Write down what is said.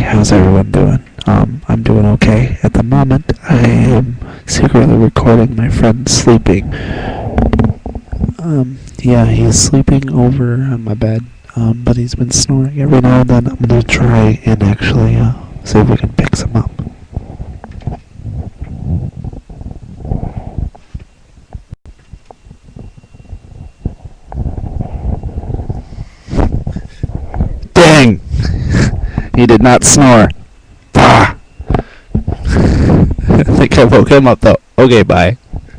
how's everyone doing? I'm doing okay. At the moment, I am secretly recording my friend sleeping. Yeah, he's sleeping over on my bed, but he's been snoring every now and then. I'm gonna try and actually, see if we can fix him up. Dang! He did not snore. Ah! I think I woke him up though. Okay, bye.